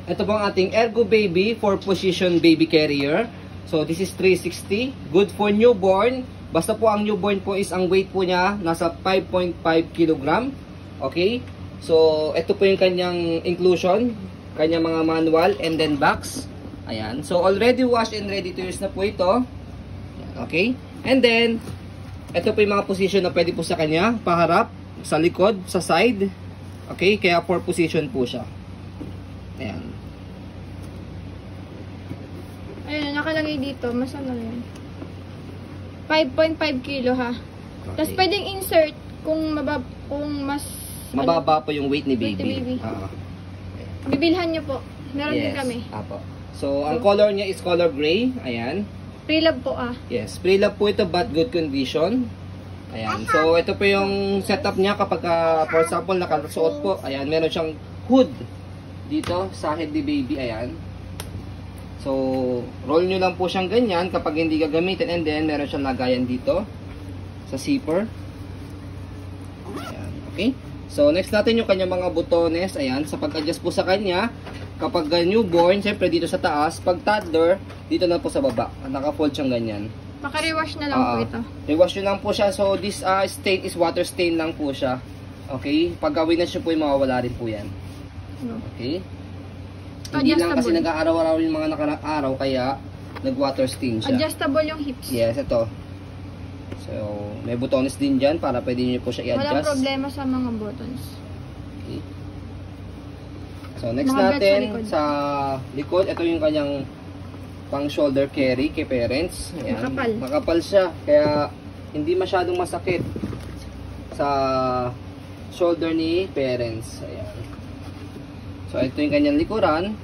ito po ang ating Ergo Baby 4-position baby carrier. So this is 360, good for newborn. Basta po ang newborn po is ang weight po niya nasa 5.5 kg. Okay? So ito po yung kanyang inclusion, kanyang mga manual and then box. Ayan. So already washed and ready to use na po ito. Okay? And then ito po yung mga position na pwede po sa kanya, paharap, sa likod, sa side. Okay? Kaya 4 position po siya. Ayan. Ayun, nakalagay dito. Mas ano yun? 5.5 kilo ha. Okay. Tapos pwedeng insert kung mas mababa po yung weight ni baby. Baby. Bibilhan nyo po. Meron din kami. Apo. So, ang color niya is color gray. Ayan. Pre-love po ah. Yes, pre-love po ito but good condition. Ayan. So, ito po yung setup niya kapag, for example, nakasuot po. Ayan, meron siyang hood dito sa head ni baby. Ayan. So, roll nyo lang po siyang ganyan kapag hindi gagamitin. And then, meron siyang lagayan dito sa zipper. Ayan. Okay. So, next natin yung kanyang mga butones. Ayan. Sa pag-adjust po sa kanya, kapag newborn, syempre dito sa taas. Pag toddler, dito na po sa baba. Naka-fold siyang ganyan. Maka-rewash na lang po ito. Rewash nyo lang po siya. So, this stain is water stain lang po siya. Okay. Pag gawin na siya po, mawawala rin po yan. Okay. Hindi lang kasi nag-aaraw-araw yung mga nakarang araw, kaya nag-water stain siya. Adjustable yung hips. Yes, ito. So, may butones din dyan para pwede nyo po siya i-adjust. Walang problema sa mga buttons. Okay. So, next natin sa likod, ito yung kanyang pang shoulder carry kay parents. Ayan. Makapal. Makapal siya, kaya hindi masyadong masakit sa shoulder ni parents. Ayan. So, ito yung kanyang likuran.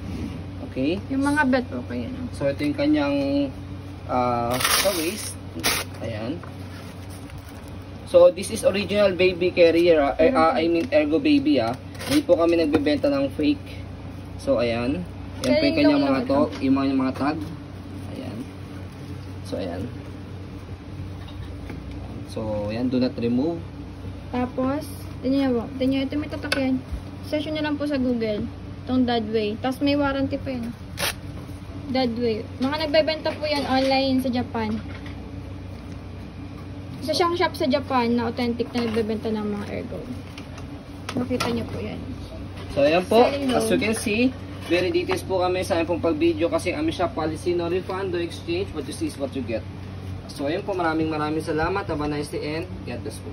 Okay. Yung mga belt, okay yan. So, ito yung kanyang sa waist. Ayan. So, this is original baby carrier. I mean, Ergo Baby. Hindi po kami nagbebenta ng fake. So, ayan. Ayan po yung kanyang mga to. Yung mga tag. Ayan. So, ayan. So, ayan. Do not remove. Tapos, tingnan nyo, ito may tatak yan. Search nyo lang po sa Google. Itong Dadway. Tapos may warranty pa yan. Dadway. Mga nagbebenta po yan online sa Japan. Isa siyang shop sa Japan na authentic na nagbebenta ng mga Ergo. Makita nyo po yan. So, ayan po. As you can see, very details po kami sa aming pag-video kasi kami shop policy, no refund, no exchange. What you see is what you get. So, ayan po. Maraming salamat. Have a nice day and God bless po.